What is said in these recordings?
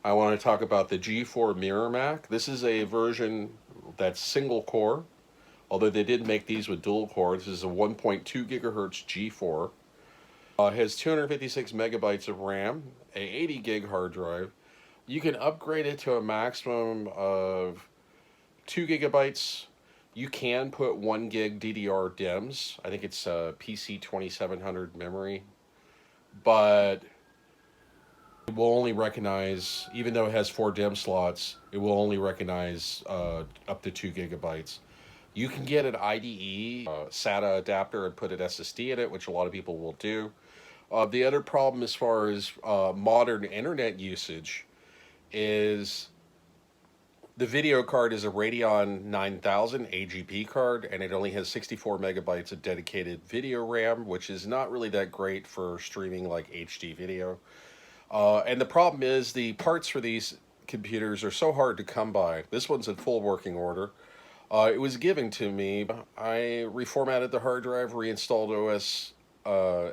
I want to talk about the G4 Mirror Mac. This is a version that's single core, although they did make these with dual core. This is a 1.2 gigahertz G4. It has 256 megabytes of RAM, a 80 gig hard drive. You can upgrade it to a maximum of 2 gigabytes. You can put 1 gig DDR DIMMs. I think it's PC 2700 memory. But it will only recognize, even though it has 4 DIMM slots, it will only recognize up to 2 gigabytes. You can get an IDE SATA adapter and put an SSD in it, which a lot of people will do. The other problem as far as modern internet usage is the video card is a Radeon 9000 AGP card, and it only has 64 megabytes of dedicated video RAM, which is not really that great for streaming like HD video. And the problem is the parts for these computers are so hard to come by. This one's in full working order. It was given to me. I reformatted the hard drive, reinstalled OS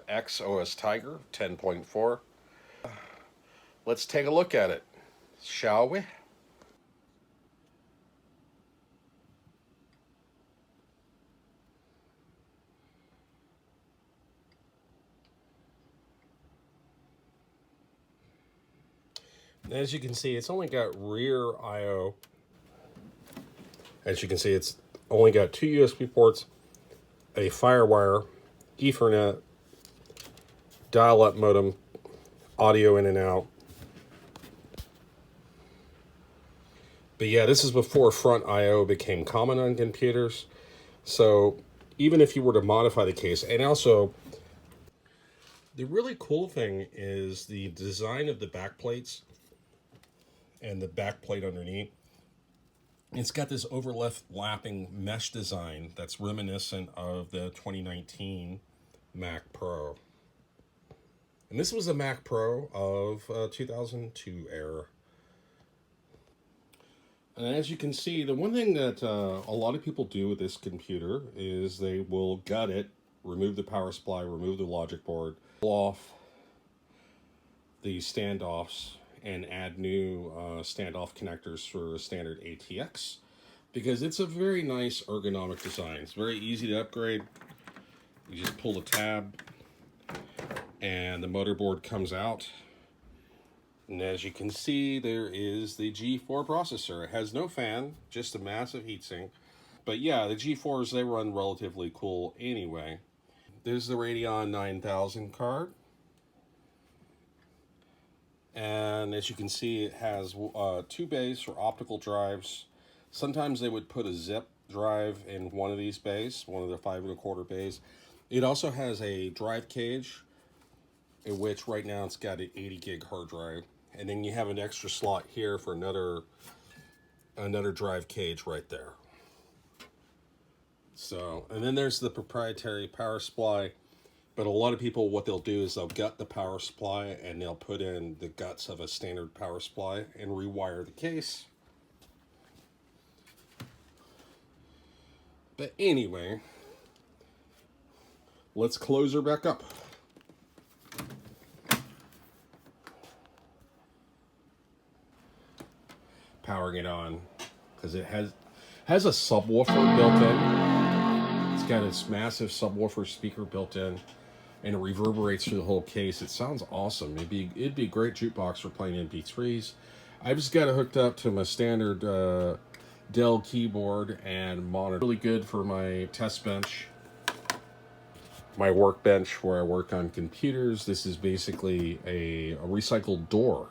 X OS Tiger 10.4. Let's take a look at it, shall we? As you can see, it's only got rear I/O. As you can see, it's only got 2 USB ports, a FireWire, Ethernet, dial-up modem, audio in and out. But yeah, this is before front I/O became common on computers. So even if you were to modify the case, and also the really cool thing is the design of the back plates and the back plate underneath. It's got this overlapping mesh design that's reminiscent of the 2019 Mac Pro. And this was a Mac Pro of 2002 era. And as you can see, the one thing that a lot of people do with this computer is they will gut it, remove the power supply, remove the logic board, pull off the standoffs, and add new standoff connectors for a standard ATX, because it's a very nice ergonomic design. It's very easy to upgrade. You just pull the tab and the motherboard comes out. And as you can see, there is the G4 processor. It has no fan, just a massive heatsink. But yeah, the G4s, they run relatively cool anyway. There's the Radeon 9000 card. And as you can see, it has 2 bays for optical drives. Sometimes they would put a zip drive in one of these bays, one of the 5 1/4 bays. It also has a drive cage, in which right now it's got an 80 gig hard drive. And then you have an extra slot here for another drive cage right there. So, and then there's the proprietary power supply. But a lot of people, what they'll do is they'll gut the power supply and they'll put in the guts of a standard power supply and rewire the case. But anyway, let's close her back up. Powering it on, because it has a subwoofer built in. It's got its massive subwoofer speaker built in, and it reverberates through the whole case. It sounds awesome. It'd be a great jukebox for playing MP3s. I just got it hooked up to my standard Dell keyboard and monitor. Really good for my test bench, my workbench where I work on computers. This is basically a recycled door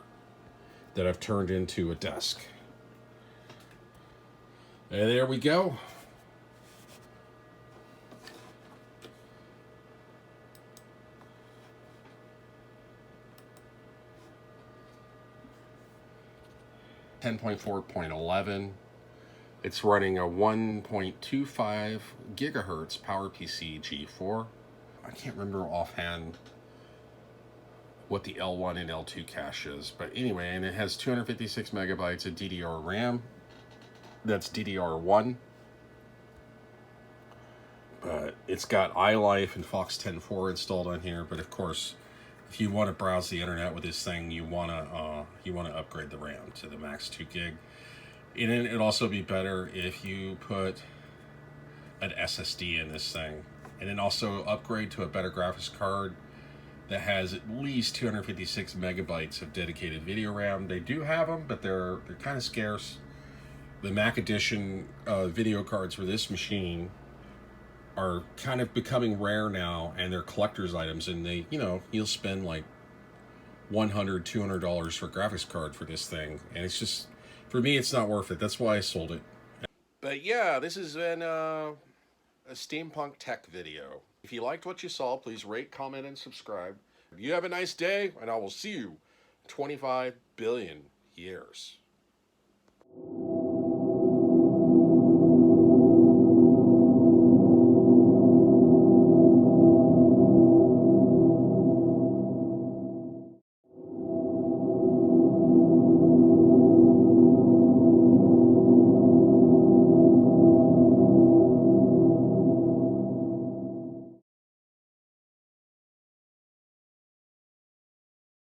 that I've turned into a desk. And there we go. (10.4.11). It's running a 1.25 gigahertz PowerPC G4. I can't remember offhand what the L1 and L2 cache is, but anyway, and it has 256 megabytes of DDR RAM. That's DDR1. But it's got iLife and Fox 10.4 installed on here, but of course, if you want to browse the internet with this thing, you want to upgrade the RAM to the max 2 gig. And it'd also be better if you put an SSD in this thing, and then also upgrade to a better graphics card that has at least 256 megabytes of dedicated video RAM. They do have them, but they're kind of scarce. The Mac Edition video cards for this machine are kind of becoming rare now, and they're collector's items, and they, you'll spend like $100-$200 for a graphics card for this thing, and it's just, for me, it's not worth it. That's why I sold it. But yeah, this has been a Steampunk Tech video. If you liked what you saw, please rate, comment, and subscribe. You have a nice day, and I will see you in 25 billion years.